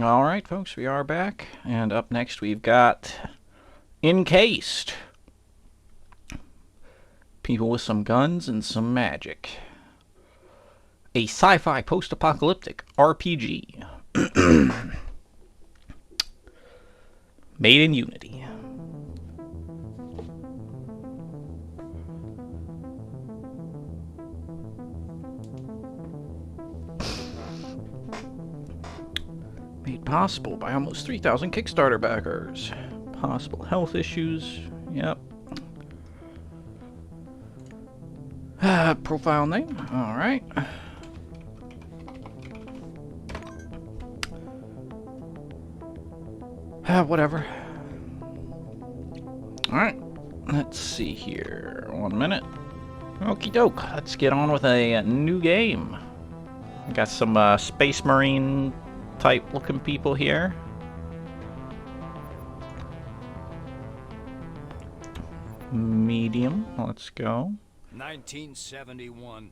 Alright, folks, we are back. And up next, we've got Encased. People with some guns and some magic. A sci-fi post-apocalyptic RPG. Made in Unity. Made possible by almost 3,000 Kickstarter backers. Possible health issues. Yep. Profile name. Alright. Whatever. Alright. Let's see here. 1 minute. Okie doke. Let's get on with a new game. We got some Space Marine type looking people here. Medium. Let's go. 1971.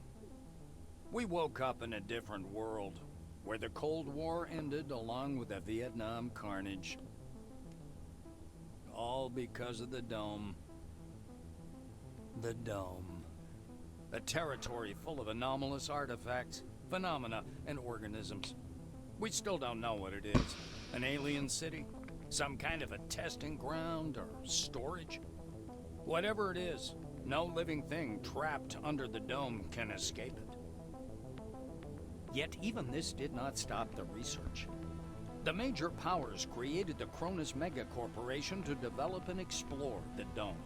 We woke up in a different world, where the Cold War ended along with the Vietnam carnage. All because of the Dome. The Dome. A territory full of anomalous artifacts, phenomena, and organisms. We still don't know what it is. An alien city? Some kind of a testing ground or storage? Whatever it is, no living thing trapped under the Dome can escape it. Yet even this did not stop the research. The major powers created the Cronus Megacorporation to develop and explore the Dome.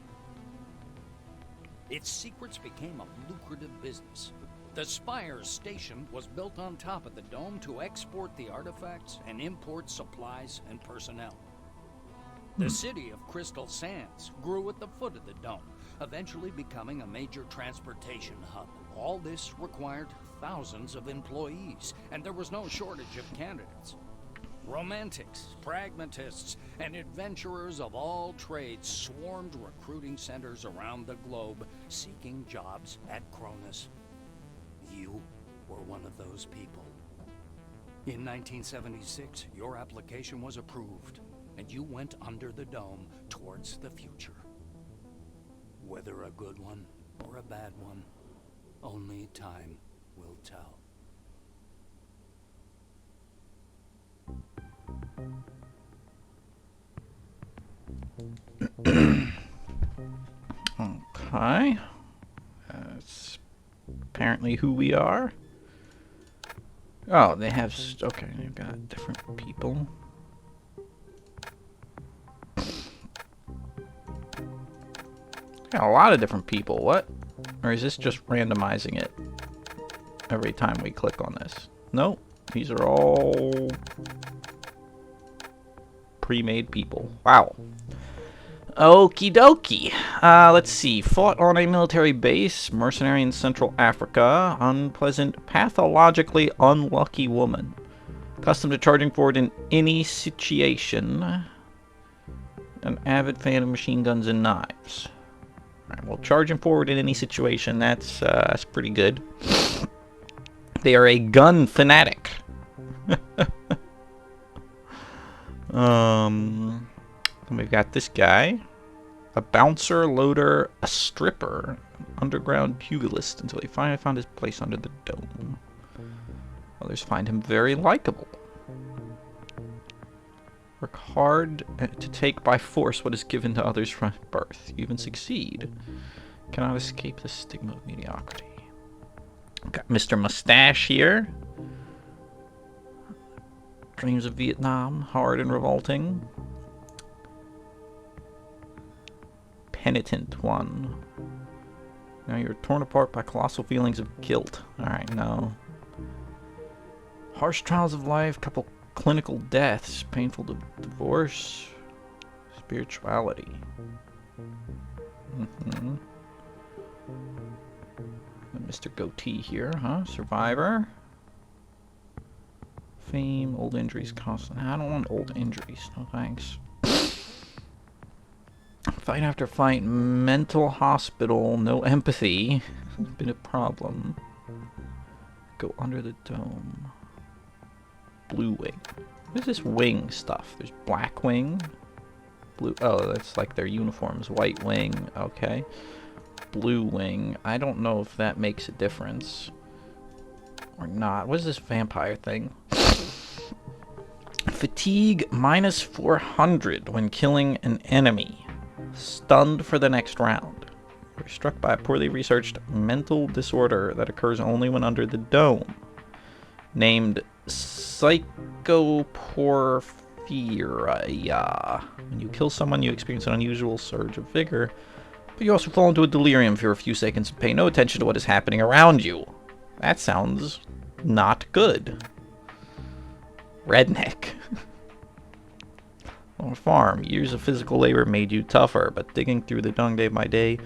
Its secrets became a lucrative business. The Spire's station was built on top of the Dome to export the artifacts and import supplies and personnel. The city of Crystal Sands grew at the foot of the Dome, eventually becoming a major transportation hub. All this required thousands of employees, and there was no shortage of candidates. Romantics, pragmatists, and adventurers of all trades swarmed recruiting centers around the globe, seeking jobs at Cronus. You were one of those people. In 1976, your application was approved, and you went under the Dome towards the future. Whether a good one or a bad one, only time will tell. Okay. That's apparently who we are. Oh, they have... okay, they've got different people. Got a lot of different people. What? Or is this just randomizing it every time we click on this? Nope. These are all pre-made people. Wow. Okie dokie. Let's see. Fought on a military base. Mercenary in Central Africa. Unpleasant, pathologically unlucky woman. Accustomed to charging forward in any situation. An avid fan of machine guns and knives. Alright, well, charging forward in any situation, that's pretty good. They are a gun fanatic. Then we've got this guy. A bouncer, loader, a stripper, an underground pugilist until he finally found his place under the Dome. Others find him very likable. Work hard to take by force what is given to others from birth. You even succeed. Cannot escape the stigma of mediocrity. Got Mr. Mustache here. Dreams of Vietnam, hard and revolting. Penitent one. Now you're torn apart by colossal feelings of guilt. Alright, no. Harsh trials of life, couple clinical deaths, painful divorce, spirituality. Mr. Goatee here, huh? Survivor. Fame, old injuries, constant. I don't want old injuries, no thanks. Fight after fight, mental hospital, no empathy. Has been a problem. Go under the Dome. blue wing. What is this wing stuff? There's black wing. Blue. Oh, that's like their uniforms. White wing. Okay. Blue wing. I don't know if that makes a difference or not. What is this vampire thing? Fatigue minus 400 when killing an enemy. Stunned for the next round. You're struck by a poorly researched mental disorder that occurs only when under the dome. Named psychoporphyria. When you kill someone, you experience an unusual surge of vigor, but you also fall into a delirium for a few seconds and pay no attention to what is happening around you. That sounds not good. Redneck. On a farm, years of physical labor made you tougher, but digging through the dung day by day,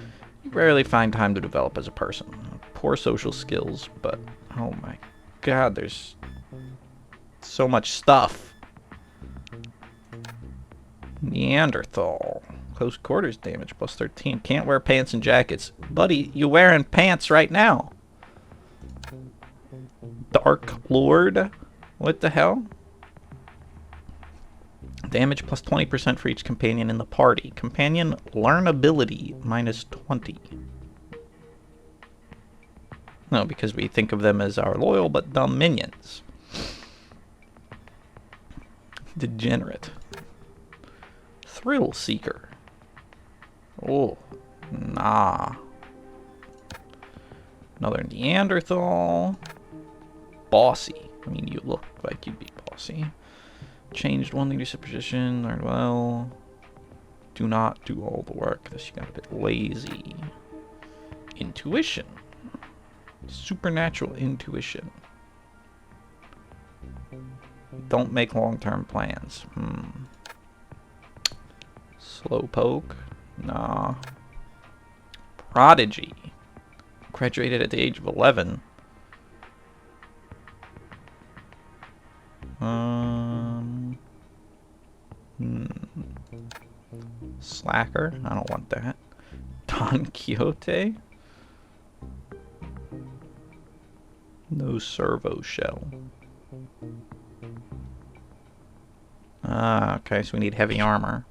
you rarely find time to develop as a person. Poor social skills, but oh my god, there's so much stuff. Neanderthal. Close quarters damage, plus 13. Can't wear pants and jackets. Buddy, you wearing pants right now. Dark Lord? What the hell? Damage plus 20% for each companion in the party. Companion learnability minus 20. No, because we think of them as our loyal but dumb minions. Degenerate. Thrill Seeker. Oh, nah. Another Neanderthal. Bossy. I mean, you look like you'd be bossy. Changed one leadership position. Learned well. Do not do all the work. This you got a bit lazy. Intuition. Supernatural intuition. Don't make long-term plans. Slowpoke. Nah. Prodigy. Graduated at the age of 11. Slacker. I don't want that. Don Quixote. No servo shell. Okay, so we need heavy armor.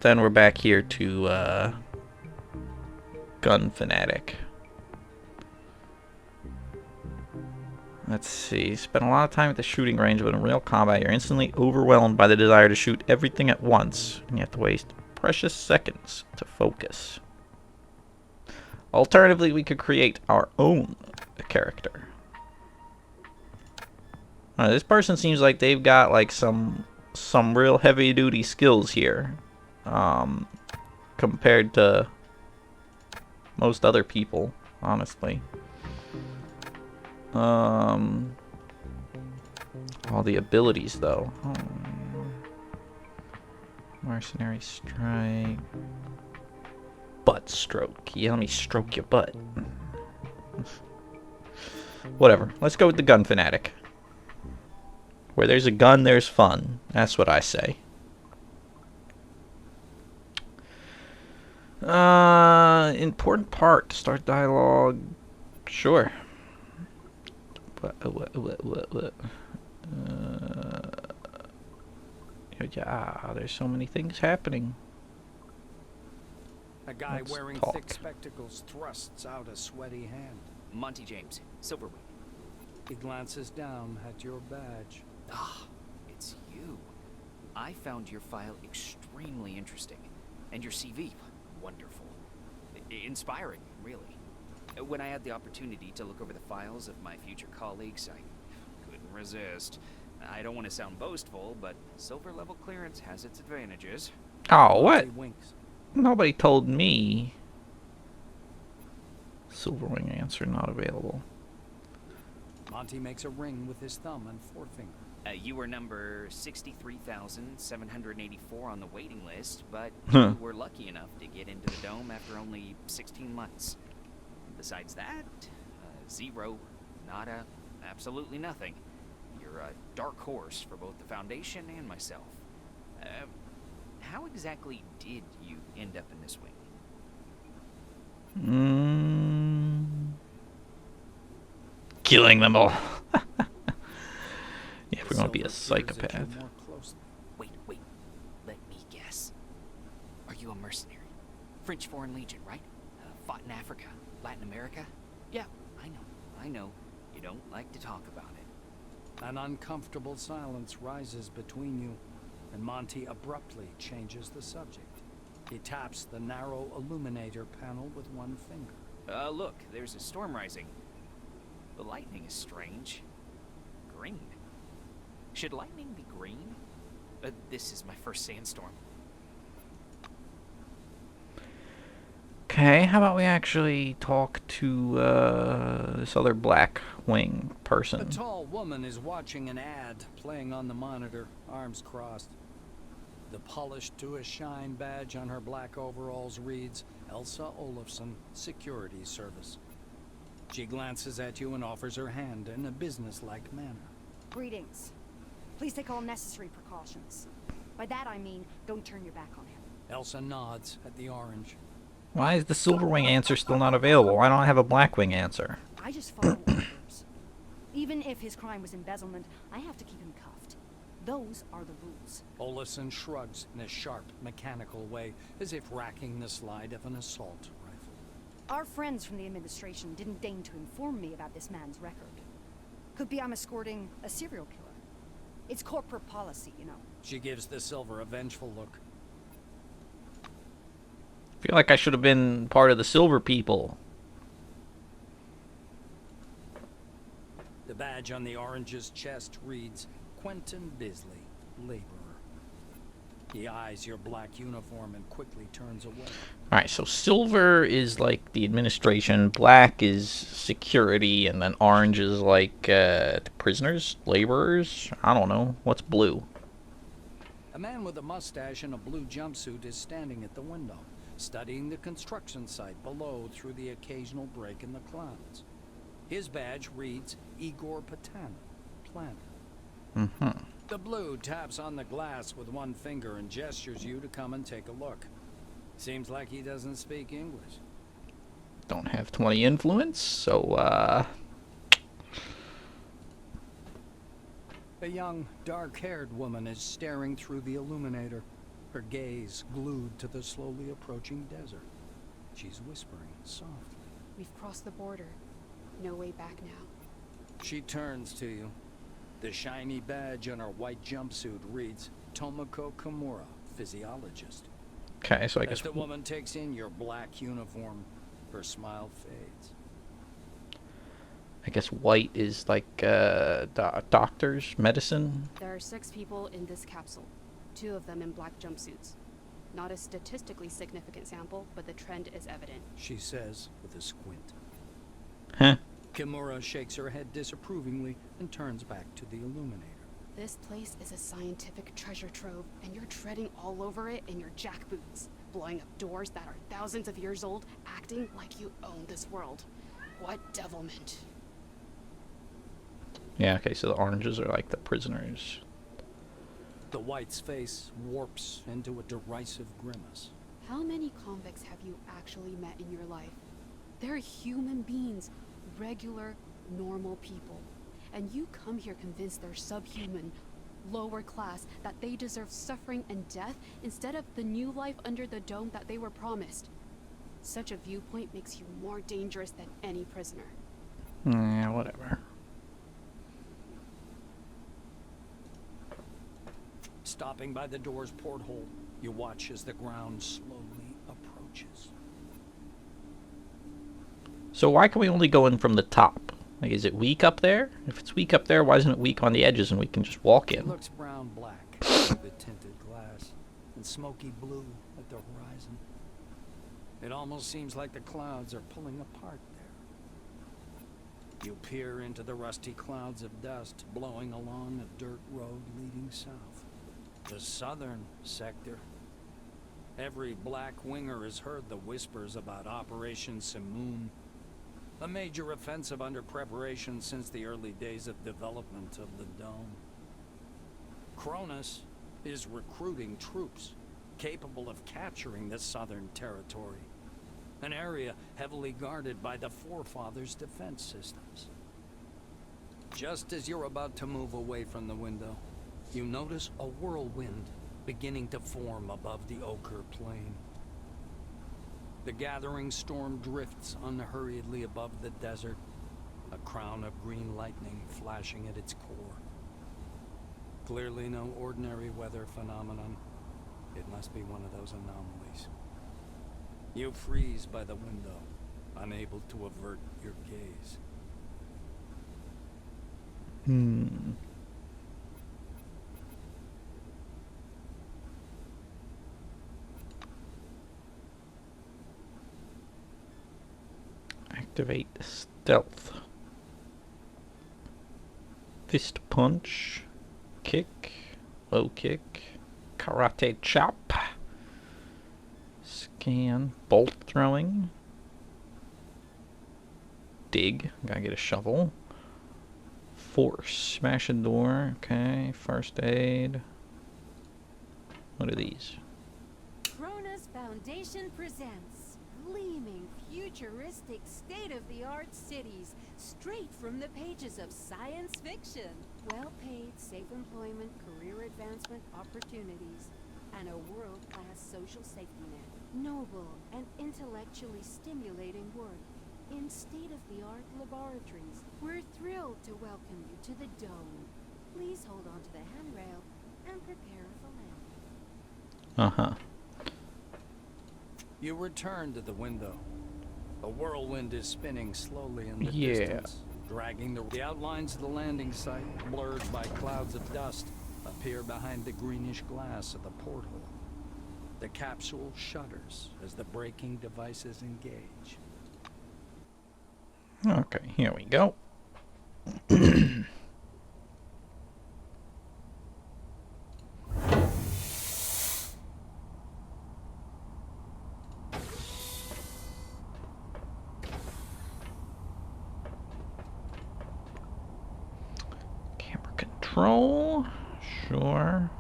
Then we're back here to gun fanatic. Let's see. Spend a lot of time at the shooting range, but in real combat, you're instantly overwhelmed by the desire to shoot everything at once, and you have to waste precious seconds to focus. Alternatively, we could create our own character. This person seems like they've got like some real heavy-duty skills here, compared to most other people, honestly. All the abilities, though. Mercenary strike. Butt stroke. Yeah, let me stroke your butt. Whatever. Let's go with the gun fanatic. Where there's a gun, there's fun. That's what I say. Important part to start dialogue. Sure. Yeah, there's so many things happening. A guy Let's wearing talk. thick spectacles thrusts out a sweaty hand. Monty James, Silverwing. He glances down at your badge. Ah, it's you. I found your file extremely interesting. And your CV, wonderful. Inspiring, really. When I had the opportunity to look over the files of my future colleagues, I couldn't resist. I don't want to sound boastful, but silver level clearance has its advantages. Oh, what? He winks. Nobody told me. Silverwing answer not available. Monty makes a ring with his thumb and forefinger. You were number 63,784 on the waiting list, but Huh. you were lucky enough to get into the dome after only 16 months. Besides that, zero, nada, absolutely nothing. You're a dark horse for both the Foundation and myself. How exactly did you end up in this wing? killing them all. Yeah, if The we're gonna be a silver peers at you psychopath. more closely. Wait. Let me guess. Are you a mercenary? French Foreign Legion, right? Fought in Africa, Latin America? Yeah, I know. You don't like to talk about it. An uncomfortable silence rises between you, and Monty abruptly changes the subject. He taps the narrow illuminator panel with one finger. Look, there's a storm rising. The lightning is strange. Green. Should lightning be green? This is my first sandstorm. Okay, how about we actually talk to this other black wing A person? tall woman is watching an ad playing on the monitor, arms crossed. The polished to a shine badge on her black overalls reads Elsa Olafson, Security Service. She glances at you and offers her hand in a businesslike manner. Greetings. Please take all necessary precautions. By that I mean, don't turn your back on him. Elsa nods at the orange. Why is the silver wing answer still not available? Why don't I have a black wing answer? I just follow orders. Even if his crime was embezzlement, I have to keep him cuffed. Those are the rules. Olafson shrugs in a sharp, mechanical way, as if racking the slide of an assault rifle. Our friends from the administration didn't deign to inform me about this man's record. Could be I'm escorting a serial killer. It's corporate policy, you know. She gives the silver a vengeful look. I feel like I should have been part of the silver people. The badge on the orange's chest reads Quentin Bisley, laborer. He eyes your black uniform and quickly turns away. Alright, so silver is like the administration, black is security, and then orange is like prisoners, laborers. I don't know. What's blue? A man with a mustache and a blue jumpsuit is standing at the window, studying the construction site below through the occasional break in the clouds. His badge reads Igor Patana, planner. Mm-hmm. The blue taps on the glass with one finger and gestures you to come and take a look. Seems like he doesn't speak English. Don't have 20 influence, so A young, dark-haired woman is staring through the illuminator, her gaze glued to the slowly approaching desert. She's whispering softly. We've crossed the border. No way back now. She turns to you. The shiny badge on her white jumpsuit reads Tomoko Kimura, physiologist. okay, so I As guess the woman takes in your black uniform, her smile fades. white is like doctors, medicine. There are 6 people in this capsule, 2 of them in black jumpsuits. Not a statistically significant sample, but the trend is evident. She says with a squint. Huh. Kimura shakes her head disapprovingly and turns back to the illuminator. This place is a scientific treasure trove, and you're treading all over it in your jackboots, blowing up doors that are thousands of years old, acting like you own this world. What devilment. Yeah, okay, so the oranges are like the prisoners. The white's face warps into a derisive grimace. How many convicts have you actually met in your life? They're human beings, regular, normal people. And you come here convinced they're subhuman, lower class, that they deserve suffering and death instead of the new life under the dome that they were promised. Such a viewpoint makes you more dangerous than any prisoner. Yeah, whatever. Stopping by the door's porthole, you watch as the ground slowly approaches. So why can we only go in from the top? Like, is it weak up there? If it's weak up there, why isn't it weak on the edges and we can just walk It in? looks brown-black through the tinted glass and smoky blue at the horizon. It almost seems like the clouds are pulling apart there. You peer into the rusty clouds of dust blowing along a dirt road leading south. The southern sector. Every black winger has heard the whispers about Operation Simoon, a major offensive under preparation since the early days of development of the dome. Cronus is recruiting troops capable of capturing the southern territory, an area heavily guarded by the Forefathers' defense systems. Just as you're about to move away from the window, you notice a whirlwind beginning to form above the ochre plain. The gathering storm drifts unhurriedly above the desert, a crown of green lightning flashing at its core. Clearly no ordinary weather phenomenon. It must be one of those anomalies. You freeze by the window, unable to avert your gaze. Activate stealth. Fist punch. Kick. Low kick. Karate chop. Scan. Bolt throwing. Dig. Gotta get a shovel. Force. Smash a door. Okay. First aid. What are these? Kronos Foundation presents gleaming, futuristic, state-of-the-art cities straight from the pages of science fiction. Well-paid, safe employment, career advancement opportunities, and a world-class social safety net. Noble and intellectually stimulating work in state-of-the-art laboratories. We're thrilled to welcome you to the Dome. Please hold on to the handrail and prepare for landing. Uh-huh. You return to the window. A whirlwind is spinning slowly in the Yeah. distance, dragging the outlines of the landing site, blurred by clouds of dust, appear behind the greenish glass of the porthole. The capsule shudders as the braking devices engage. Okay, here we go. Camera control. Sure.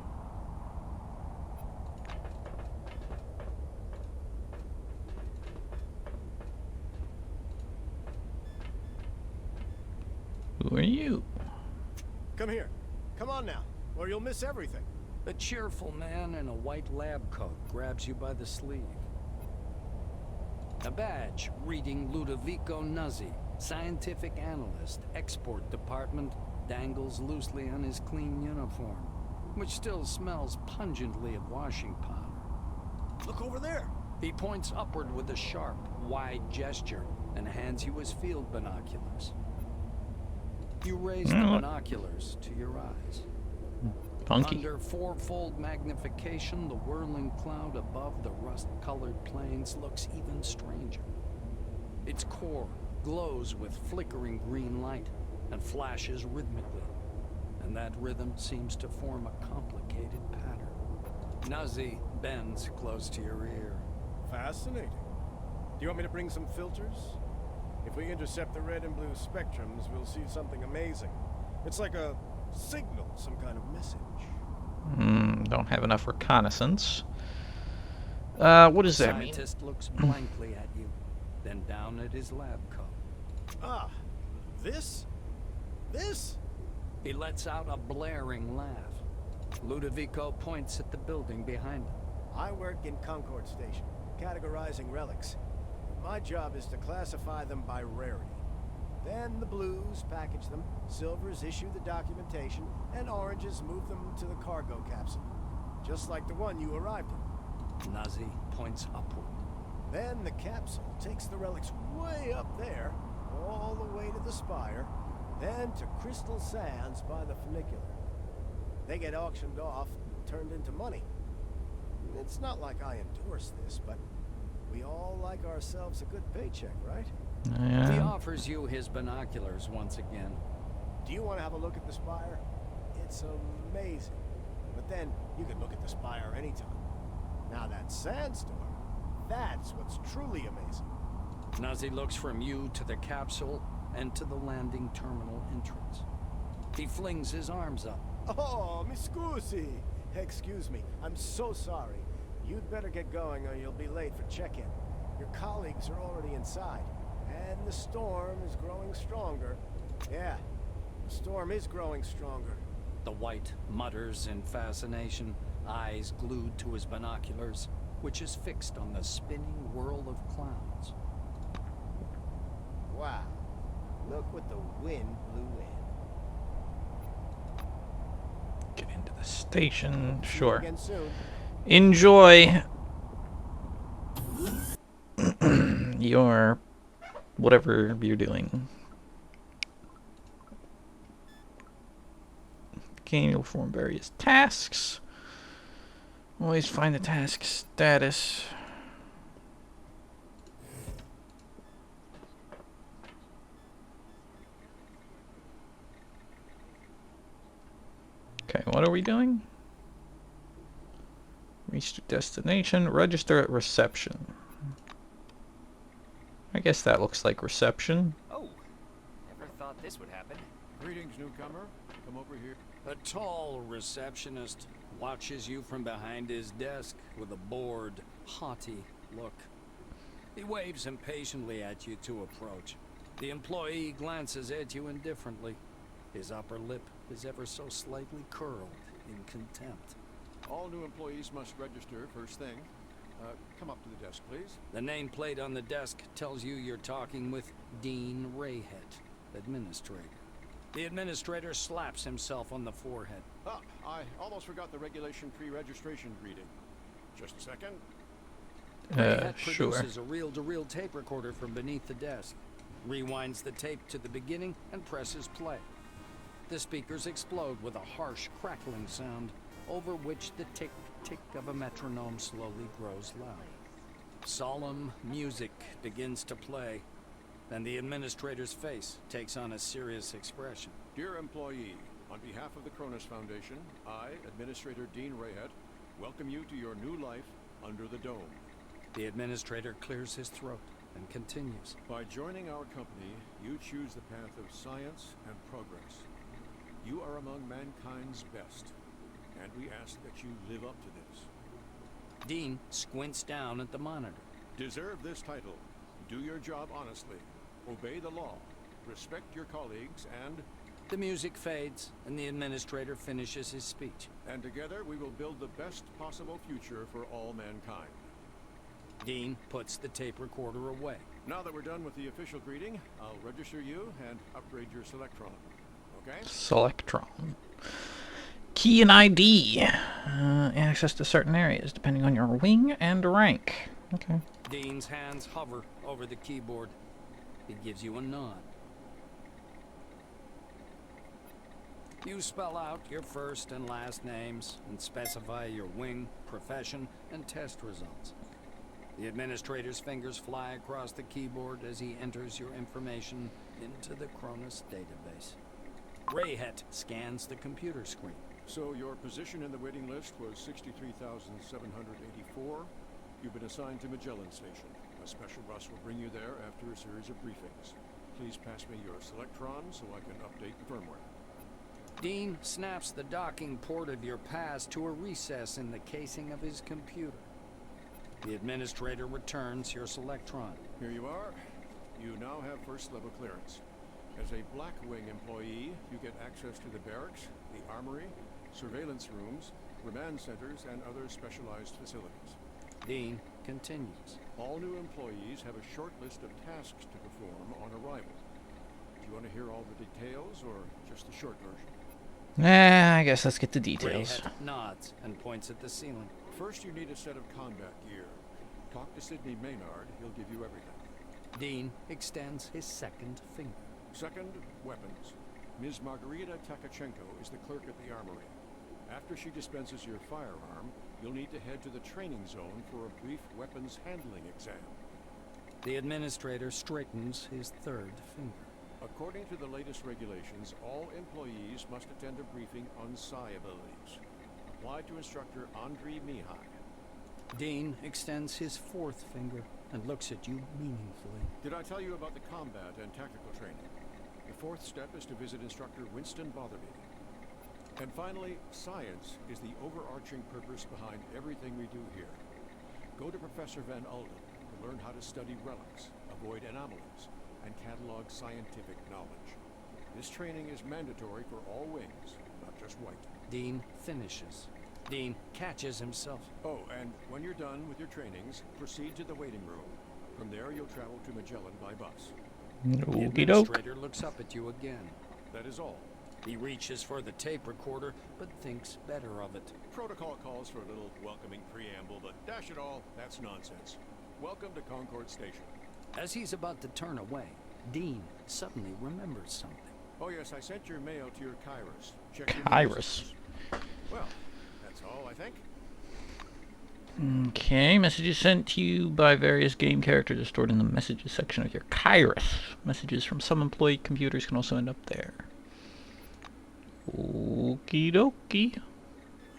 Who are you? Come here. Come on now, or you'll miss everything. A cheerful man in a white lab coat grabs you by the sleeve. A badge reading Ludovico Nuzzi, scientific analyst, export department, dangles loosely on his clean uniform, which still smells pungently of washing powder. Look over there. He points upward with a sharp, wide gesture and hands you his field binoculars. You raise the binoculars to your eyes. Funky. Under fourfold magnification, the whirling cloud above the rust-colored plains looks even stranger. Its core glows with flickering green light and flashes rhythmically, and that rhythm seems to form a complicated pattern. Nuzzi bends close to your ear. Fascinating. Do you want me to bring some filters? If we intercept the red and blue spectrums, we'll see something amazing. It's like a signal, some kind of message. Don't have enough reconnaissance. What does that mean? The scientist looks blankly at you, then down at his lab coat. Ah, this? This? He lets out a blaring laugh. Ludovico points at the building behind him. I work in Concord Station, categorizing relics. My job is to classify them by rarity. Then the blues package them, silvers issue the documentation, and oranges move them to the cargo capsule. Just like the one you arrived in. Nuzzi points upward. Then the capsule takes the relics way up there, all the way to the spire, then to Crystal Sands by the funicular. They get auctioned off, turned into money. It's not like I endorse this, but we all like ourselves a good paycheck, right? He offers you his binoculars once again. Do you want to have a look at the spire? It's amazing. But then you can look at the spire anytime. Now that sandstorm, that's what's truly amazing. Nuzzi looks from you to the capsule and to the landing terminal entrance. He flings his arms up. Oh, mi scusi. Excuse me, I'm so sorry. You'd better get going or you'll be late for check-in. Your colleagues are already inside, and the storm is growing stronger. Yeah, The storm is growing stronger. The white mutters in fascination, eyes glued to his binoculars, which is fixed on the spinning whirl of clouds. Wow. Look what the wind blew in. Get into the station. See you Sure. again soon. Enjoy your whatever you're doing. Game, you'll perform various tasks. Always find the task status. Okay, what are we doing? Reach the destination. Register at reception. I guess that looks like reception. Oh, never thought this would happen. Greetings, newcomer. Come over here. A tall receptionist watches you from behind his desk with a bored, haughty look. He waves impatiently at you to approach. The employee glances at you indifferently. His upper lip is ever so slightly curled in contempt. All new employees must register first thing. Come up to the desk, please. The nameplate on the desk tells you you're talking with Dean Rayhead, administrator. The administrator slaps himself on the forehead. Ah, I almost forgot the regulation pre-registration greeting. Just a second. Rayhead Sure. produces a reel-to-reel tape recorder from beneath the desk, rewinds the tape to the beginning, and presses play. The speakers explode with a harsh, crackling sound, over which the tick-tick of a metronome slowly grows loud. Solemn music begins to play, and the administrator's face takes on a serious expression. Dear employee, on behalf of the Cronus Foundation, I, Administrator Dean Rayhead, welcome you to your new life under the dome. The administrator clears his throat and continues. By joining our company, you choose the path of science and progress. You are among mankind's best, and we ask that you live up to this. Dean squints down at the monitor. Deserve this title. Do your job honestly. Obey the law. Respect your colleagues and The music fades, and the administrator finishes his speech. together we will build the best possible future for all mankind. Dean puts the tape recorder away. Now that we're done with the official greeting, I'll register you and upgrade your Selectron. Okay? Selectron. Key and ID. Access to certain areas depending on your wing and rank. Okay. Dean's hands hover over the keyboard. He gives you a nod. You spell out your first and last names and specify your wing, profession, and test results. The administrator's fingers fly across the keyboard as he enters your information into the Cronus database. Rayhead scans the computer screen. So your position in the waiting list was 63,784. You've been assigned to Magellan Station. A special bus will bring you there after a series of briefings. Please pass me your Selectron so I can update the firmware. Dean snaps the docking port of your pass to a recess in the casing of his computer. The administrator returns your Selectron. Here you are. You now have first level clearance. As a Black Wing employee, you get access to the barracks, the armory, surveillance rooms, remand centers, and other specialized facilities. Dean continues. All new employees have a short list of tasks to perform on arrival. Do you want to hear all the details or just the short version? I guess let's get the details. Rayhead nods and points at the ceiling. First, you need a set of combat gear. Talk to Sidney Maynard, he'll give you everything. Dean extends his second finger. Second, weapons. Ms. Margarita Takachenko is the clerk at the armory. After she dispenses your firearm, you'll need to head to the training zone for a brief weapons handling exam. The administrator straightens his third finger. According to the latest regulations, all employees must attend a briefing on psi abilities. Apply to instructor Andriy Mihai. Dean extends his fourth finger and looks at you meaningfully. Did I tell you about the combat and tactical training? The fourth step is to visit instructor Winston Botherby. And finally, science is the overarching purpose behind everything we do here. Go to Professor Van Alden to learn how to study relics, avoid anomalies, and catalog scientific knowledge. This training is mandatory for all wings, not just white. Dean finishes. Dean catches himself. Oh, and when you're done with your trainings, proceed to the waiting room. From there, you'll travel to Magellan by bus. The Okie doke. administrator looks up at you again. That is all. He reaches for the tape recorder, but thinks better of it. Protocol calls for a little welcoming preamble, but dash it all, that's nonsense. Welcome to Concord Station. As he's about to turn away, Dean suddenly remembers something. Oh yes, I sent your mail to your Kairos. Check your Kairos. messages. Well, that's all, I think. Okay, messages sent to you by various game characters are stored in the messages section of your Kairos. Messages from some employee computers can also end up there. Okie dokie.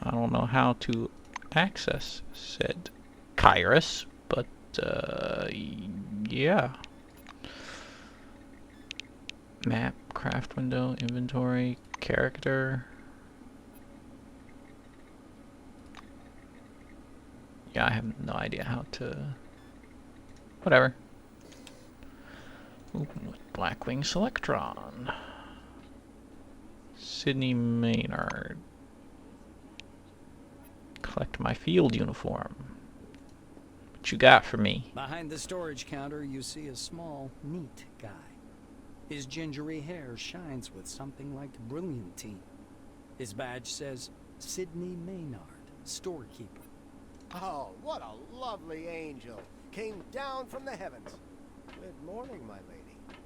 I don't know how to access said Kairos, but yeah. Map, craft window, inventory, character. Yeah, I have no idea how to... Whatever. Open with Blackwing Selectron. Sydney Maynard. Collect my field uniform. What you got for me? Behind the storage counter, you see a small, neat guy. His gingery hair shines with something like brilliantine. His badge says, Sydney Maynard, storekeeper. Oh, what a lovely angel. Came down from the heavens. Good morning, my lady.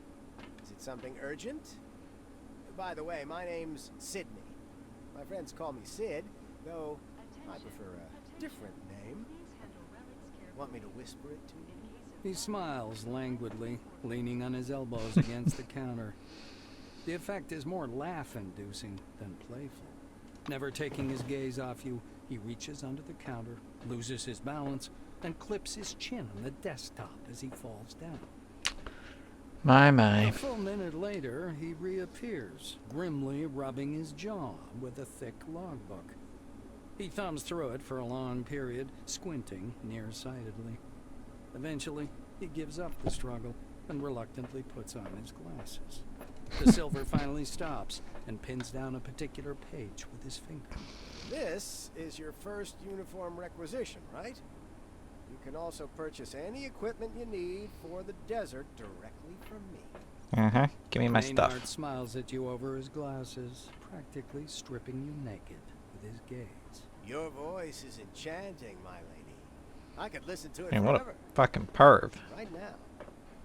Is it something urgent? By the way, my name's Sydney. My friends call me Sid, though I prefer a different name. Want me to whisper it to you? He smiles languidly, leaning on his elbows against the counter. The effect is more laugh-inducing than playful. Never taking his gaze off you, he reaches under the counter, loses his balance, and clips his chin on the desktop as he falls down. My. A full minute later, he reappears, grimly rubbing his jaw with a thick logbook. He thumbs through it for a long period, squinting nearsightedly. Eventually, he gives up the struggle and reluctantly puts on his glasses. The silver finally stops and pins down a particular page with his finger. This is your first uniform requisition, right? You can also purchase any equipment you need for the desert directly from me. Give me my Maynard stuff. smiles at you over his glasses, practically stripping you naked with his gaze. Your voice is enchanting, my lady. I could listen to it Man, what forever. a fucking perv. Right now,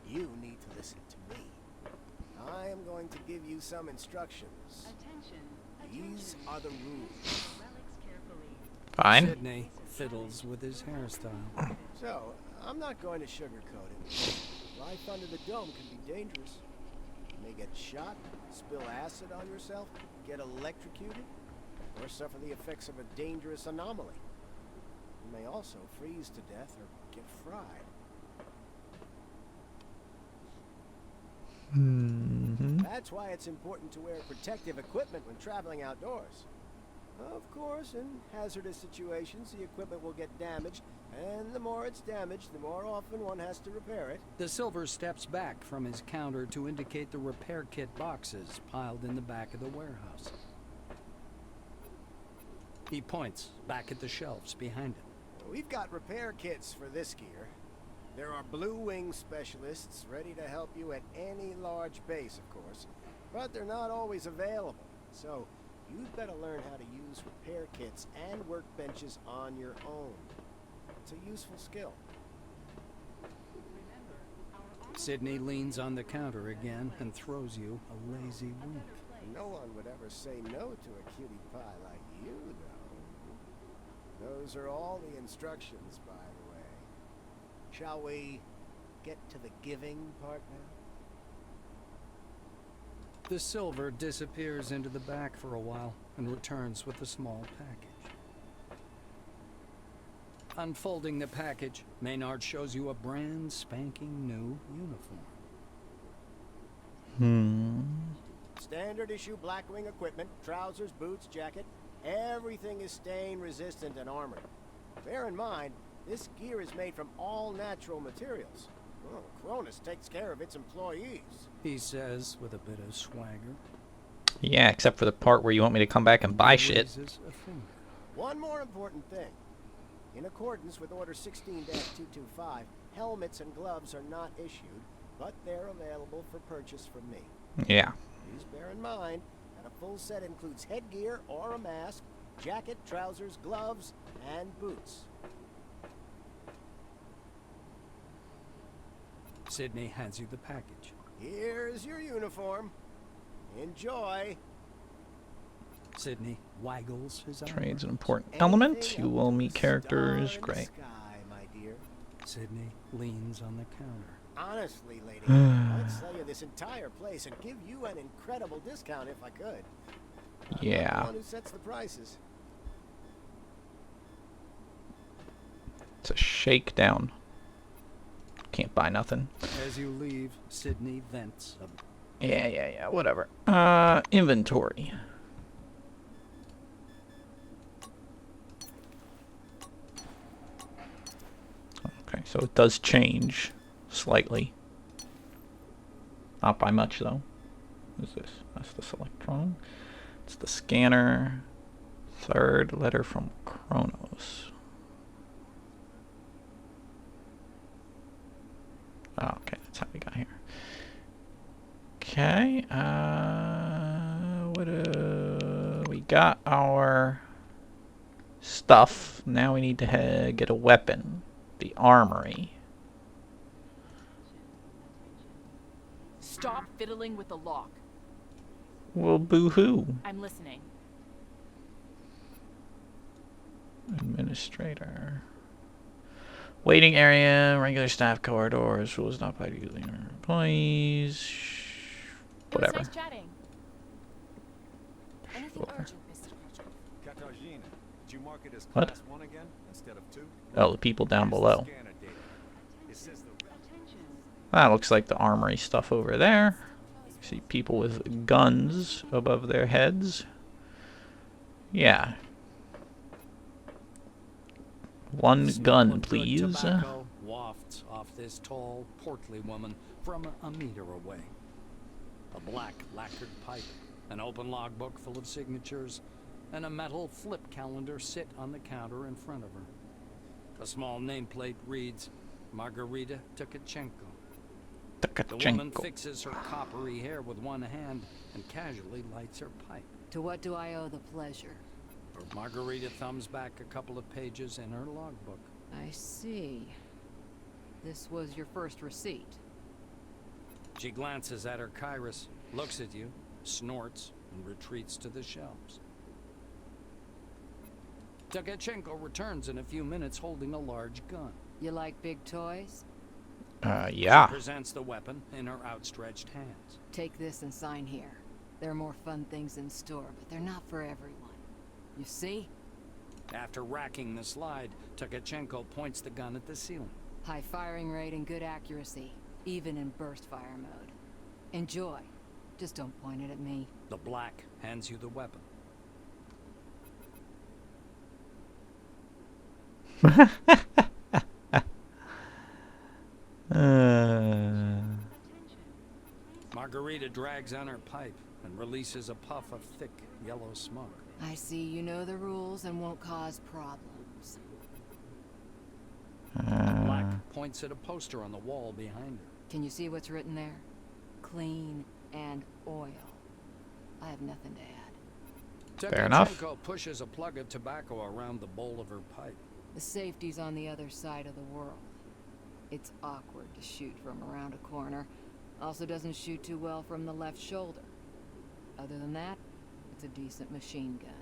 you need to listen to me. I am going to give you some instructions. These are the rules. Fine. Sydney fiddles with his hairstyle. So, I'm not going to sugarcoat it. Life under the dome can be dangerous. You may get shot, spill acid on yourself, get electrocuted, or suffer the effects of a dangerous anomaly. You may also freeze to death or get fried. That's why it's important to wear protective equipment when traveling outdoors. Of course, in hazardous situations, the equipment will get damaged, and the more it's damaged, the more often one has to repair it. The silver steps back from his counter to indicate the repair kit boxes piled in the back of the warehouse. He points back at the shelves behind him. We've got repair kits for this gear. There are Blue Wing specialists ready to help you at any large base, of course, but they're not always available. So you'd better learn how to use repair kits and workbenches on your own. It's a useful skill. Sydney leans on the counter again and throws you a lazy wink. No one would ever say no to a cutie pie like you, though. Those are all the instructions, by the way. Shall we get to the giving part now? The silver disappears into the back for a while and returns with a small package. Unfolding the package, Maynard shows you a brand spanking new uniform. Standard issue Blackwing equipment, trousers, boots, jacket. Everything is stain resistant and armored. Bear in mind, this gear is made from all natural materials. Well, Cronus takes care of its employees. He says with a bit of swagger. Yeah, except for the part where you want me to come back and buy shit. Raises a finger. One more important thing. In accordance with Order 16-225, helmets and gloves are not issued, but they're available for purchase from me. Yeah. Please bear in mind that a full set includes headgear or a mask, jacket, trousers, gloves, and boots. Sydney hands you the package. Here's your uniform. Enjoy. Sydney waggles his eyebrows. Trade's an important element. You will meet characters. Star in the Great. sky, my dear. Sydney leans on the counter. Honestly, lady, I'd sell you this entire place and give you an incredible discount if I could. I'm Yeah. not the one who sets the prices. It's a shakedown. Can't buy nothing. As you leave, Sydney vents a Yeah, whatever. Inventory. Okay, so it does change slightly. Not by much, though. What is this? That's the Selectron. It's the scanner. Third letter from Kronos. Oh, okay, that's how we got here. Okay, we got our stuff. Now we need to get a weapon. The armory. Stop fiddling with the lock. Well, boo-hoo. I'm listening. Administrator. Waiting area, regular staff corridors, rules not applied to using employees. Whatever. It was nice chatting. Anything Sure. urgent, Mr. Pritchard? Katarzyna, did you mark it as What? class 1 again instead of 2? Oh, the people down below. Scanner data. It says the That looks like the armory stuff over there. See people with guns above their heads. Yeah. One gun, Smoke of good please. Tobacco wafts off this tall, portly woman from a meter away. A black lacquered pipe, an open logbook full of signatures, and a metal flip calendar sit on the counter in front of her. A small nameplate reads, Margarita Tkachenko. The woman Tkachenko. fixes her coppery hair with one hand and casually lights her pipe. To what do I owe the pleasure? Margarita thumbs back a couple of pages in her logbook. I see. This was your first receipt. She glances at her Kairos, looks at you, snorts, and retreats to the shelves. Tkachenko returns in a few minutes holding a large gun. You like big toys? Yeah. She presents the weapon in her outstretched hands. Take this and sign here. There are more fun things in store, but they're not for everyone. You see? After racking the slide, Tkachenko points the gun at the ceiling. High firing rate and good accuracy, even in burst fire mode. Enjoy. Just don't point it at me. The black hands you the weapon. Margarita drags on her pipe and releases a puff of thick yellow smoke. I see you know the rules and won't cause problems. Black points at a poster on the wall behind her. Can you see what's written there? Clean and oil. I have nothing to add. Fair enough. Tkachenko pushes a plug of tobacco around the bowl of her pipe. The safety's on the other side of the world. It's awkward to shoot from around a corner. Also doesn't shoot too well from the left shoulder. Other than that, it's a decent machine gun.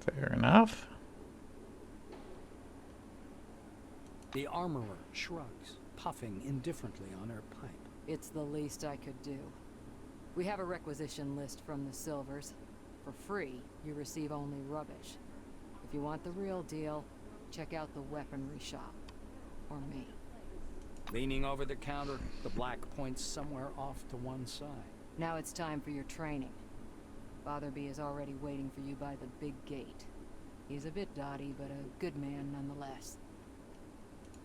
Fair enough. The armorer shrugs, puffing indifferently on her pipe. It's the least I could do. We have a requisition list from the Silvers. For free, you receive only rubbish. If you want the real deal, check out the weaponry shop. Or me. Leaning over the counter, the black points somewhere off to one side. Now it's time for your training. Fatherby is already waiting for you by the big gate. He's a bit dotty, but a good man nonetheless.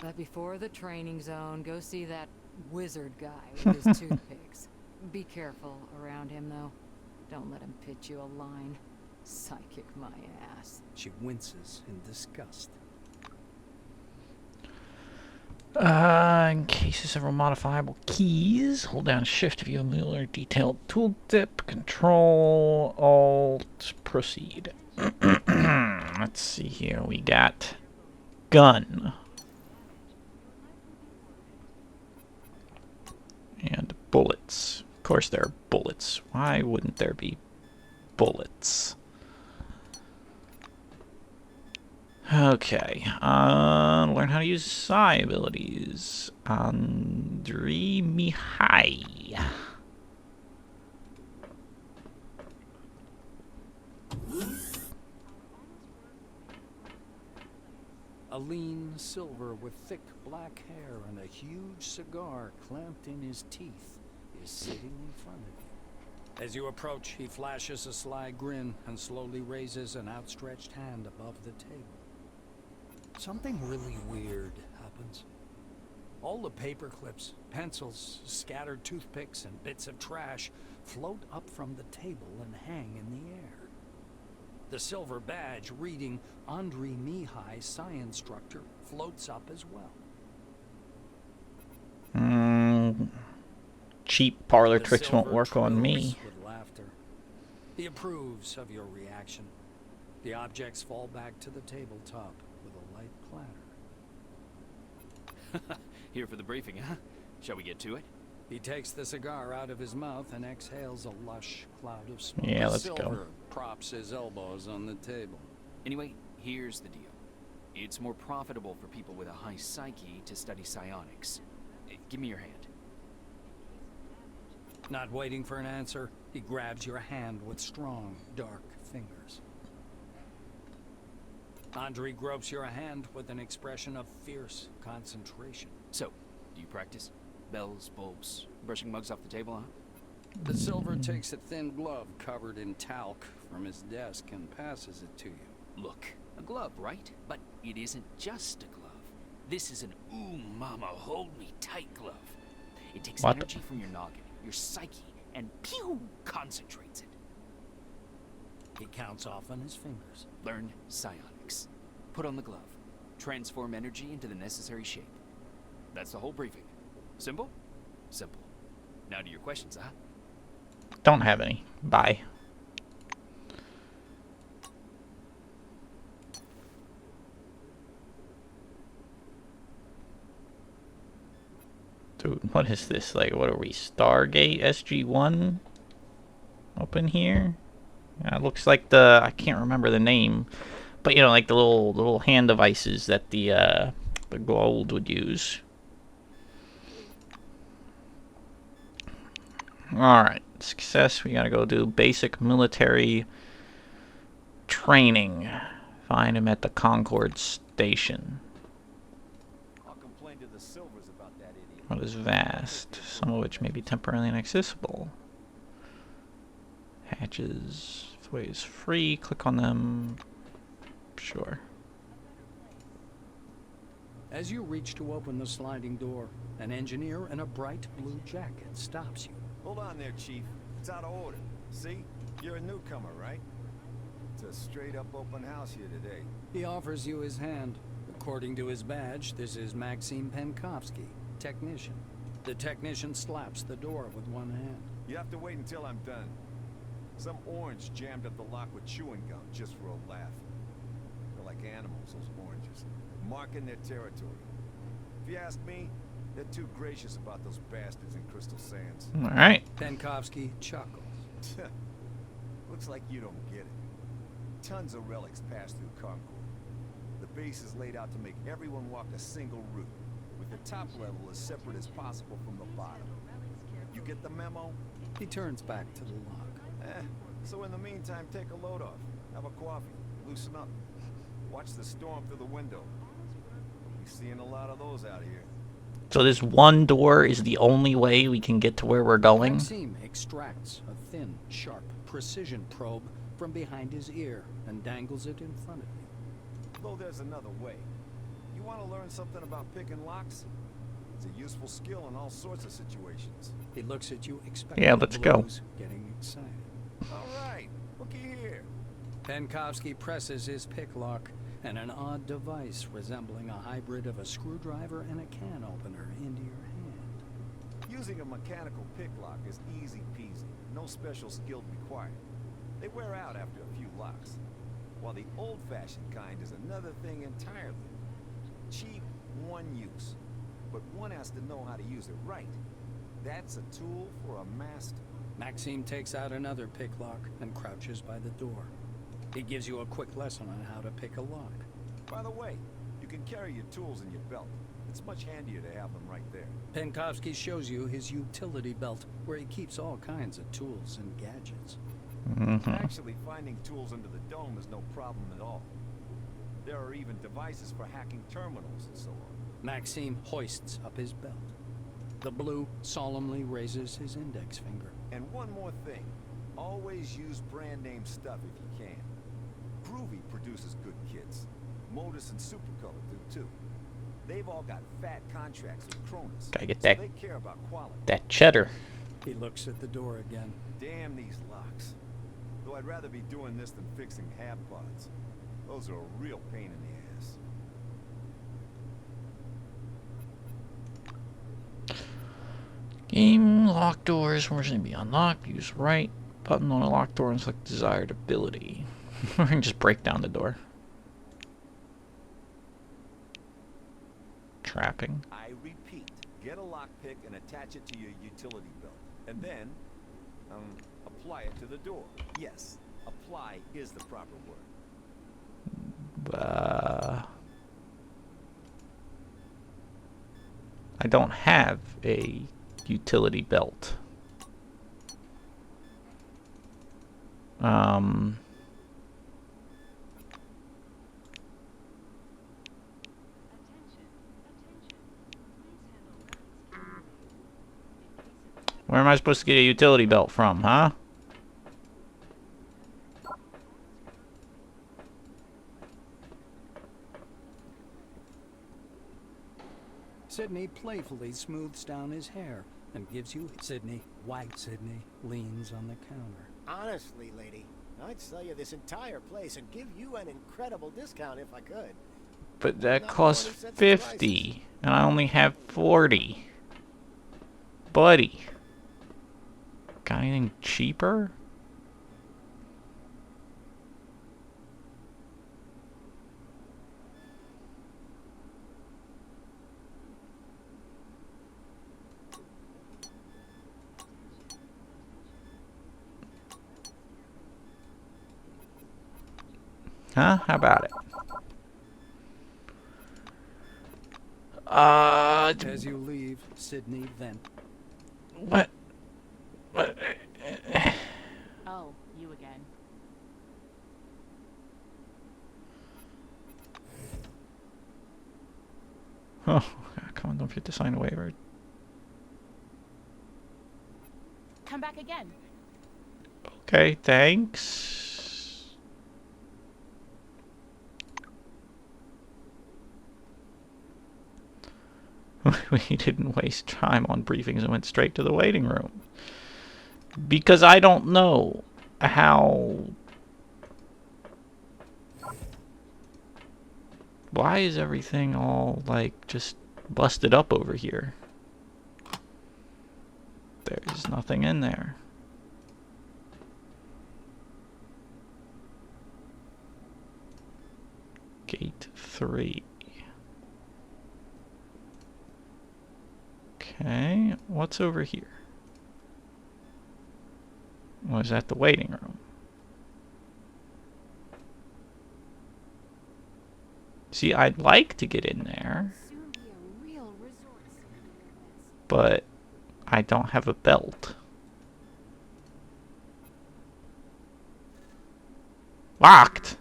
But before the training zone, go see that wizard guy with his toothpicks. Be careful around him, though. Don't let him pitch you a line. Psychic my ass. She winces in disgust. In case of several modifiable keys, hold down Shift to view a Mueller detailed tooltip. Control Alt proceed. Let's see here. We got gun and bullets. Of course, there are bullets. Why wouldn't there be bullets? Okay, learn how to use psi abilities. Andri Mihai. A lean silver with thick black hair and a huge cigar clamped in his teeth is sitting in front of you. As you approach, he flashes a sly grin and slowly raises an outstretched hand above the table. Something really weird happens. All the paper clips, pencils, scattered toothpicks, and bits of trash float up from the table and hang in the air. The silver badge reading Andri Mihai, Psi Instructor, floats up as well. Cheap parlor The tricks won't silver work on me. trills with laughter. He approves of your reaction. The objects fall back to the tabletop with a light clatter. Here for the briefing, huh? Shall we get to it? He takes the cigar out of his mouth and exhales a lush cloud of smoke. Yeah, let's Silver go. props his elbows on the table. Anyway, here's the deal. It's more profitable for people with a high psyche to study psionics. Give me your hand. Not waiting for an answer, he grabs your hand with strong, dark fingers. Andri gropes your hand with an expression of fierce concentration. So, do you practice? Bells, bulbs, brushing mugs off the table, huh? The silver takes a thin glove covered in talc from his desk and passes it to you. Look, a glove, right? But it isn't just a glove. This is an ooh mama, hold me tight glove. It takes What? energy from your noggin, your psyche, and pew, concentrates it. He counts off on his fingers. Learn psionics. Put on the glove. Transform energy into the necessary shape. That's the whole briefing. Simple? Simple. Now to your questions, huh? Don't have any. Bye. Dude, what is this? Like, what are we? Stargate SG-1? Open here? Yeah, it looks like the... I can't remember the name. But, you know, like the little hand devices that the gold would use. Alright. Success. We gotta go do basic military training. Find him at the Concord station. I'll complain to the Silvers about that idiot. What is vast? Some of which may be temporarily inaccessible. Hatches. This way is free. Click on them. Sure. As you reach to open the sliding door, an engineer in a bright blue jacket stops you. Hold on there, Chief. It's out of order. See? You're a newcomer, right? It's a straight-up open house here today. He offers you his hand. According to his badge, this is Maxim Penkovsky, technician. The technician slaps the door with one hand. You have to wait until I'm done. Some orange jammed up the lock with chewing gum just for a laugh. They're like animals, those oranges, marking their territory. If you ask me, they're too gracious about those bastards in Crystal Sands. Alright. Penkovsky chuckles. Looks like you don't get it. Tons of relics pass through Concord. The base is laid out to make everyone walk a single route, with the top level as separate as possible from the bottom. You get the memo? He turns back to the lock. So in the meantime, take a load off. Have a coffee. Loosen up. Watch the storm through the window. We're seeing a lot of those out here. So this one door is the only way we can get to where we're going? Maxim extracts a thin, sharp, precision probe from behind his ear and dangles it in front of you. Though there's another way. You You want to learn something about picking locks? It's a useful skill in all sorts of situations. He looks at you expecting. Yeah, let's go. Getting excited. All right, looky here. Penkovsky presses his pick lock, and an odd device resembling a hybrid of a screwdriver and a can opener into your hand. Using a mechanical pick lock is easy peasy. No special skill required. They wear out after a few locks. While the old-fashioned kind is another thing entirely. Cheap, one use. But one has to know how to use it right. That's a tool for a master. Maxime takes out another pick lock and crouches by the door. He gives you a quick lesson on how to pick a lock. By the way, you can carry your tools in your belt. It's much handier to have them right there. Penkovsky shows you his utility belt, where he keeps all kinds of tools and gadgets. Actually, finding tools under the dome is no problem at all. There are even devices for hacking terminals and so on. Maxime hoists up his belt. The blue solemnly raises his index finger. And one more thing. Always use brand name stuff if you can. Groovy produces good kits. Modus and Supercolor do too. They've all got fat contracts with Cronus. Gotta get so that, they care about quality. that cheddar. He looks at the door again. Damn these locks. Though I'd rather be doing this than fixing hab pods. Those are a real pain in the ass. Game lock doors. Where's going to be unlocked? Use right button on a locked door and select desired ability. We're going to just break down the door. Trapping. I repeat, get a lockpick and attach it to your utility belt. And then, apply it to the door. Yes, apply is the proper word. I don't have a utility belt. Where am I supposed to get a utility belt from, huh? Sidney playfully smooths down his hair and gives you Sidney. White Sidney leans on the counter. Honestly, lady, I'd sell you this entire place and give you an incredible discount if I could. But that Not costs 20 cents 50, and I only have 40. Buddy. Got anything cheaper? Huh? How about it? As you leave, Sidney vent. What? What? Oh, you again. Oh, come on, don't forget to sign a waiver. Come back again. Okay, thanks. We didn't waste time on briefings and went straight to the waiting room. Because I don't know how... Why is everything all, like, just busted up over here? There's nothing in there. Gate 3. Okay, what's over here? Was that the waiting room? See, I'd like to get in there, Soon be a real resort city near this. but I don't have a belt. Locked!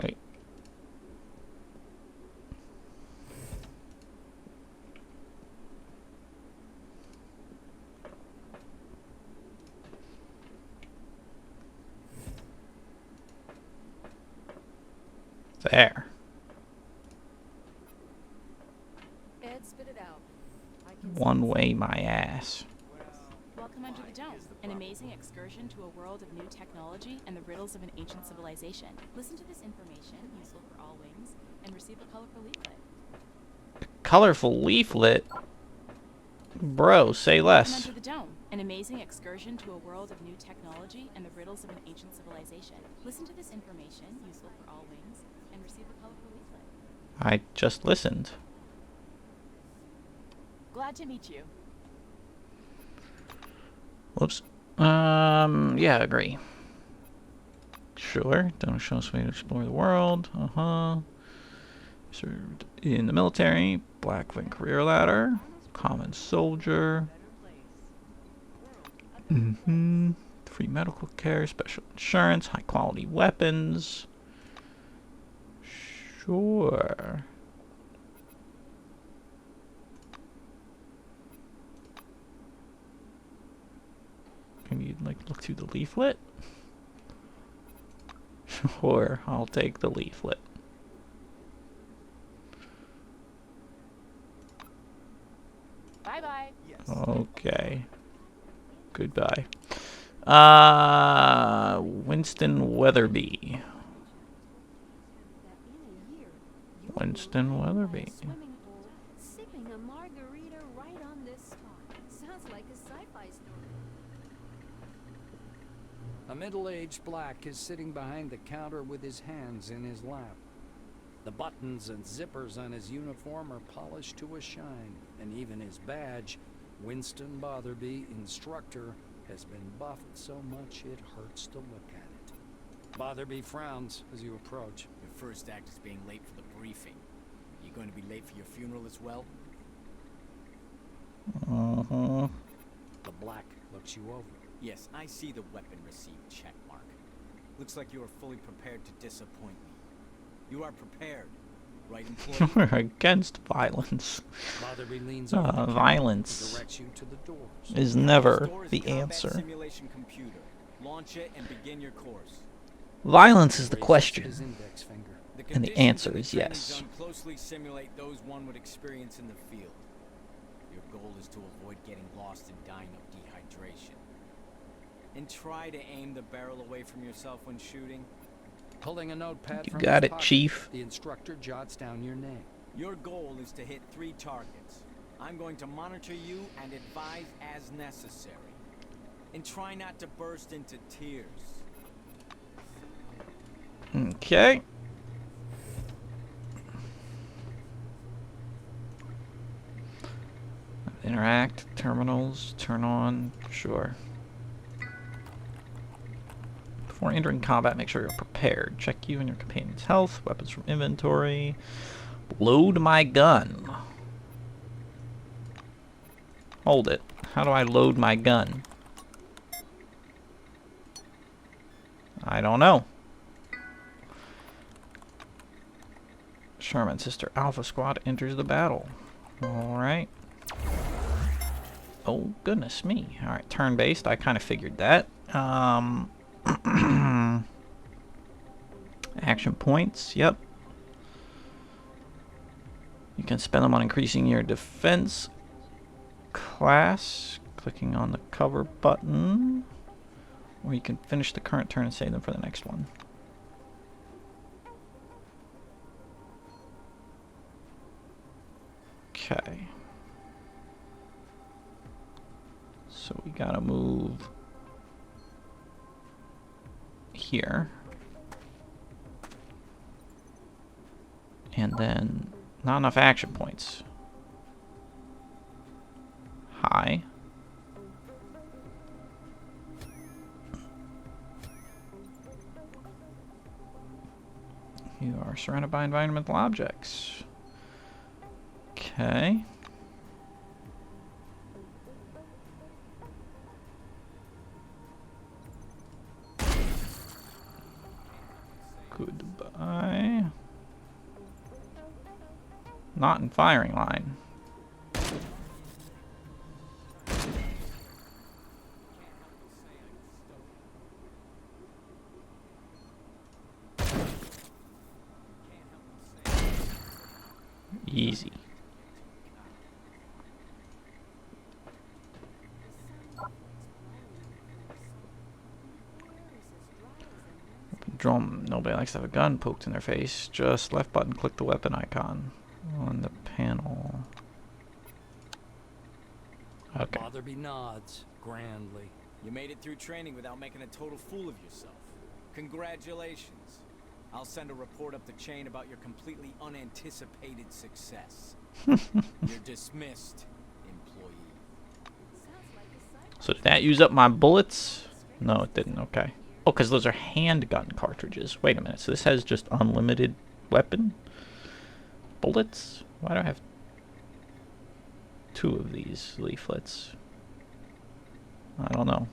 Wait. There. Ed, spit it out. I can One way my ass. Welcome under the dome, an amazing excursion to a world of new technology and the riddles of an ancient civilization. Listen to this information, useful for all wings, and receive a colorful leaflet. Colorful leaflet? Bro, say Welcome less. under the dome, an amazing excursion to a world of new technology and the riddles of an ancient civilization. Listen to this information, useful for all wings, and receive a colorful leaflet. I just listened. Glad to meet you. Whoops. Yeah, agree. Sure. Don't show us way to explore the world. Served in the military. Black Wing career ladder. Common soldier. Free medical care. Special insurance. High quality weapons. Sure. Can you like look through the leaflet? Sure, I'll take the leaflet. Bye-bye. Okay. Goodbye. Winston Weatherby. Winston Weatherby. swimming pool, sipping a margarita right on this spot. Sounds like a sci-fi story. A middle-aged black is sitting behind the counter with his hands in his lap. The buttons and zippers on his uniform are polished to a shine, and even his badge, Winston Botherby, instructor, has been buffed so much it hurts to look at it. Botherby frowns as you approach. Your first act is being late for the briefing. You going to be late for your funeral as well? The black looks you over. Yes, I see the weapon received check mark. Looks like you are fully prepared to disappoint me. You are prepared, right, employee? We're against violence. Botherby leans over the counter and Violence directs you to the doors. is never Door is the combat answer. simulation computer. Launch it and begin your course. Violence is the Raises question, his index finger. and the conditions answer in the is training yes. zone closely simulate those one would experience in the field. Your goal is to avoid getting lost and dying of dehydration. And try to aim the barrel away from yourself when shooting. Pulling a notepad You from got his it, pocket, Chief. The instructor jots down your name. Your goal is to hit 3 targets. I'm going to monitor you and advise as necessary. And try not to burst into tears. Okay. Interact, terminals, turn on, sure. Before entering combat, make sure you're prepared. Check you and your companion's health, weapons from inventory. Load my gun. Hold it. How do I load my gun? I don't know. Sherman Sister Alpha Squad enters the battle. Alright. Oh, goodness me. Alright, turn-based. I kind of figured that. Action points. Yep. You can spend them on increasing your defense class. Clicking on the cover button. Or you can finish the current turn and save them for the next one. Okay. So we gotta move here. And then not enough action points. High. You are surrounded by environmental objects. Okay. Goodbye. Not in firing line. Easy. Drum. Nobody likes to have a gun poked in their face. Just left button, click the weapon icon on the panel. Okay. Botherby nods grandly. You made it through training without making a total fool of yourself. Congratulations. I'll send a report up the chain about your completely unanticipated success. You're dismissed, employee. So did that use up my bullets? No, it didn't. Okay. Oh, because those are handgun cartridges. Wait a minute. So this has just unlimited weapon bullets? Why do I have 2 of these leaflets? I don't know.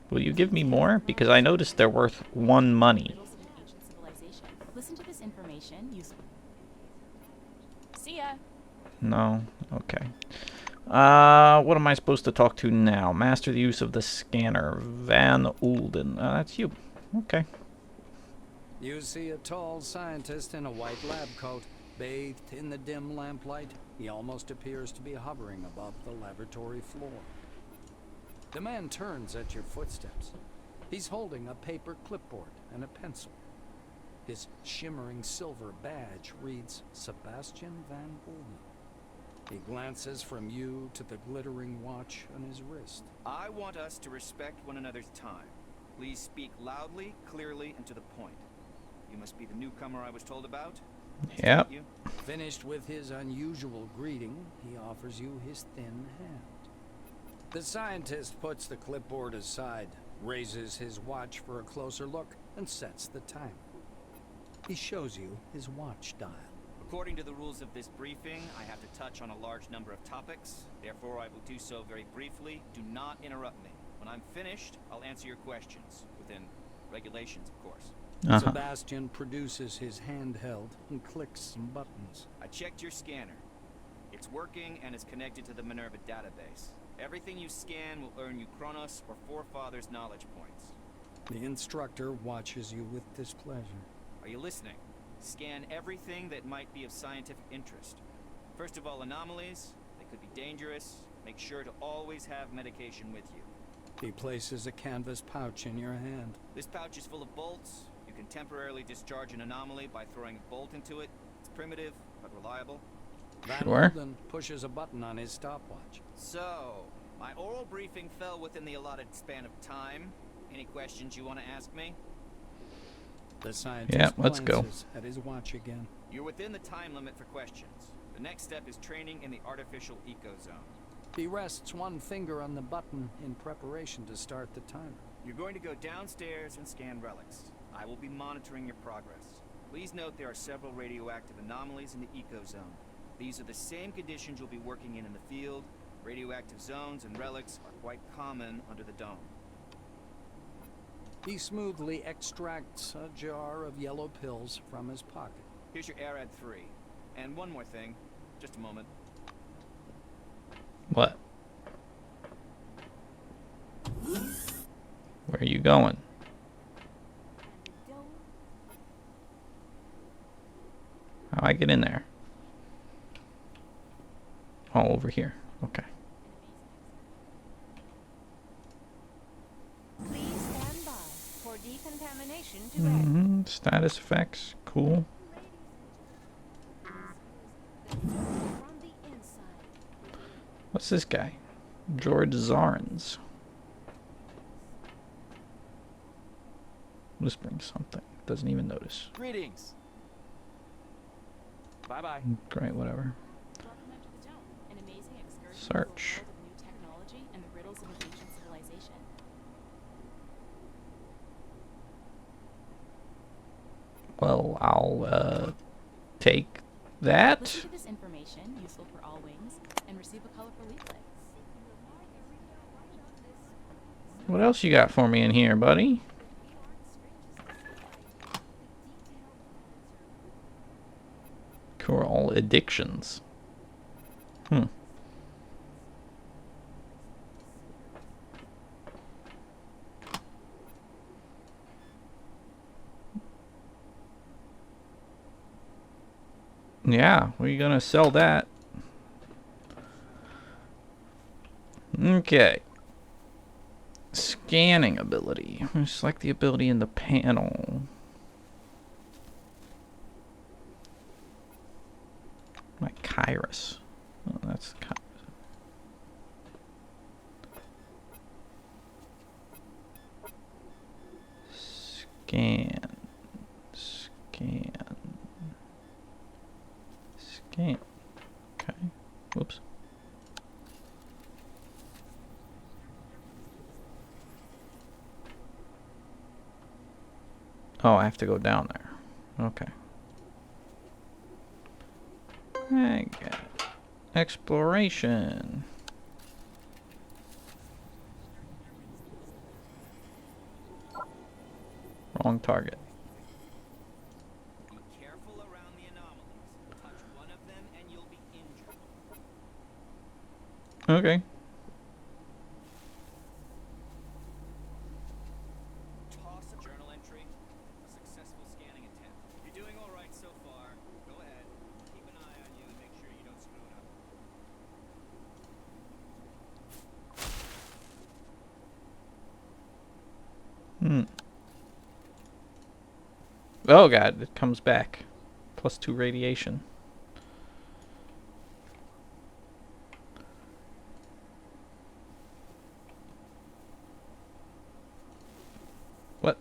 Will you give me more? Because I noticed they're worth 1 money. Listen to this information. See ya. No? Okay. What am I supposed to talk to now? Master the use of the scanner. Van Oulden. That's you. Okay. You see a tall scientist in a white lab coat, bathed in the dim lamplight. He almost appears to be hovering above the laboratory floor. The man turns at your footsteps. He's holding a paper clipboard and a pencil. His shimmering silver badge reads Sebastian Van Oulden. He glances from you to the glittering watch on his wrist. I want us to respect one another's time. Please speak loudly, clearly, and to the point. You must be the newcomer I was told about. Yep. Finished with his unusual greeting, he offers you his thin hand. The scientist puts the clipboard aside, raises his watch for a closer look, and sets the timer. He shows you his watch dial. According to the rules of this briefing, I have to touch on a large number of topics. Therefore, I will do so very briefly. Do not interrupt me. When I'm finished, I'll answer your questions. Within regulations, of course. Sebastian produces his handheld and clicks some buttons. I checked your scanner. It's working and is connected to the Minerva database. Everything you scan will earn you Kronos or Forefathers knowledge points. The instructor watches you with displeasure. Are you listening? Scan everything that might be of scientific interest. First of all, anomalies. They could be dangerous. Make sure to always have medication with you. He places a canvas pouch in your hand. This pouch is full of bolts. You can temporarily discharge an anomaly by throwing a bolt into it. It's primitive, but reliable. Van Sure. Oulden pushes a button on his stopwatch. So, my oral briefing fell within the allotted span of time. Any questions you want to ask me? The scientist Yeah, let's go. glances at his watch again. You're within the time limit for questions. The next step is training in the artificial ecozone. He rests one finger on the button in preparation to start the timer. You're going to go downstairs and scan relics. I will be monitoring your progress. Please note there are several radioactive anomalies in the ecozone. These are the same conditions you'll be working in the field. Radioactive zones and relics are quite common under the dome. He smoothly extracts a jar of yellow pills from his pocket. Here's your Arad 3. And one more thing. Just a moment. What? Where are you going? How do I get in there? Oh, over here. Okay. Please stand by for decontamination to end. Status effects. Cool. From the inside. What's this guy? George Zarns. Whispering something. Doesn't even notice. Greetings. Bye-bye. Great, whatever. Welcome out to the dome, an amazing excursion Search. into a world of new technology and the riddles of an ancient civilization. Well, I'll take that. Listen to this information, useful for all wings, and receive a colorful leaflet. What else you got for me in here, buddy? Cool. Addictions. Yeah, we're gonna sell that. Okay. Scanning ability. Select the ability in the panel. My Kairos. Oh, that's Kairos. Scan. Scan. Scan. Okay. Whoops. Oh, I have to go down there. Okay. I got it. Exploration. Wrong target. Be careful around the anomalies. Touch one of them and you'll be injured. Okay. Toss a journal entry. A successful scanning attempt. You're doing all right so far. Go ahead. Keep an eye on you and make sure you don't screw it up. Oh god, it comes back. +2 radiation. What?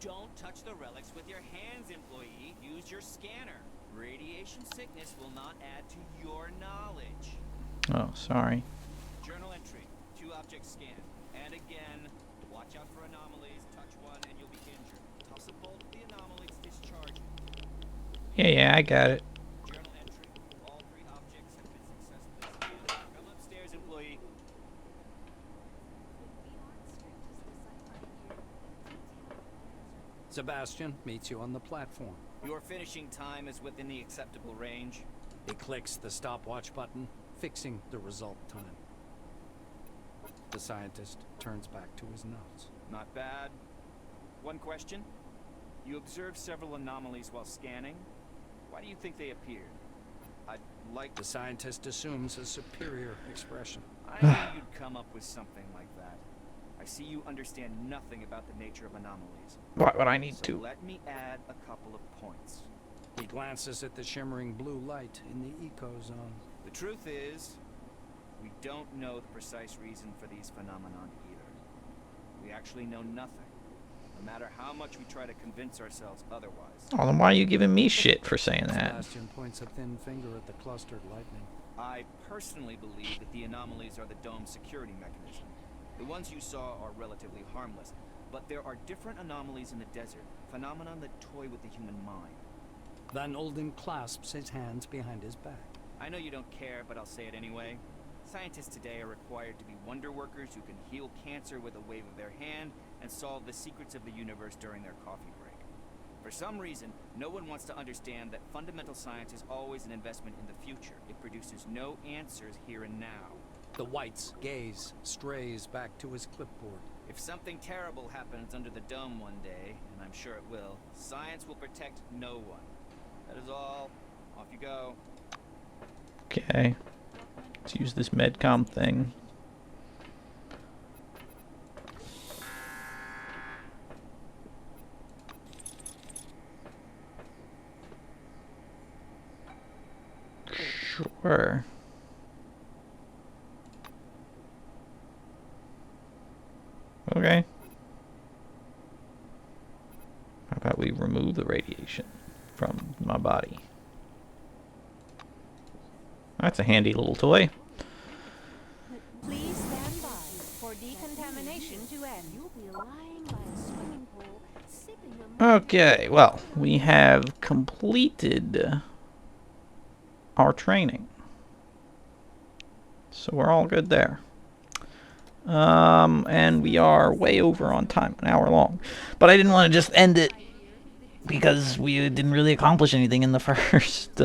Don't touch the relics with your hands, employee. Use your scanner. Radiation sickness will not add to your knowledge. Oh, sorry. Journal entry. 2 objects scanned. And again, watch out for anomalies. Touch one and you'll be injured. Toss a bolt at the anomalies. Discharge it. Yeah, I got it. Journal entry. All 3 objects have been successfully scanned. Come upstairs, employee. Sebastian meets you on the platform. Your finishing time is within the acceptable range. He clicks the stopwatch button, fixing the result time. The scientist turns back to his notes. Not bad. One question. You observed several anomalies while scanning. Why do you think they appeared? I'd like The scientist assumes a superior expression. I knew you'd come up with something like that. I see you understand nothing about the nature of anomalies. Why would I need So to? let me add a couple of points. He glances at the shimmering blue light in the eco-zone. The truth is, we don't know the precise reason for these phenomenon either. We actually know nothing, no matter how much we try to convince ourselves otherwise. Oh, then why are you giving me shit for saying that? Sebastian points a thin finger at the clustered lightning. I personally believe that the anomalies are the dome's security mechanism. The ones you saw are relatively harmless, but there are different anomalies in the desert, phenomenon that toy with the human mind. Van Olden clasps his hands behind his back. I know you don't care, but I'll say it anyway. Scientists today are required to be wonder workers who can heal cancer with a wave of their hand and solve the secrets of the universe during their coffee break. For some reason, no one wants to understand that fundamental science is always an investment in the future. It produces no answers here and now. The White's gaze strays back to his clipboard. If something terrible happens under the dome one day, and I'm sure it will, science will protect no one. That is all. Off you go. Okay. Let's use this medcom thing. Sure. Okay. How about we remove the radiation from my body? That's a handy little toy. Please stand by for decontamination to end. You'll be lying by a swimming pool, sipping a Okay, well, we have completed our training. So we're all good there. And we are way over on time, an hour long. But I didn't want to just end it because we didn't really accomplish anything in the first.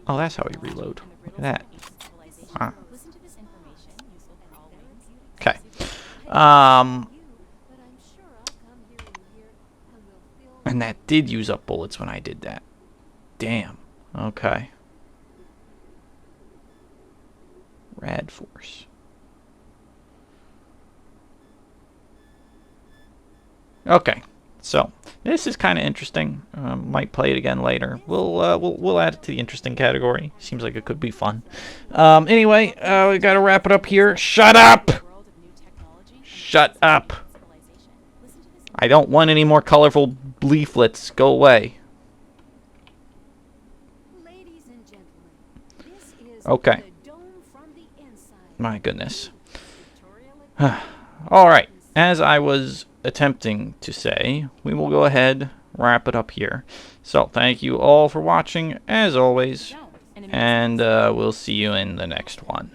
Oh, that's how we reload. Look at that. Wow. Okay. And that did use up bullets when I did that. Damn. Okay. Rad Force. Okay. So this is kind of interesting. Might play it again later. We'll add it to the interesting category. Seems like it could be fun. Anyway, we gotta wrap it up here. Shut up! Shut up! I don't want any more colorful leaflets. Go away. Okay. My goodness. Alright. As I was attempting to say, we will go ahead, wrap it up here. So, thank you all for watching, as always. And we'll see you in the next one.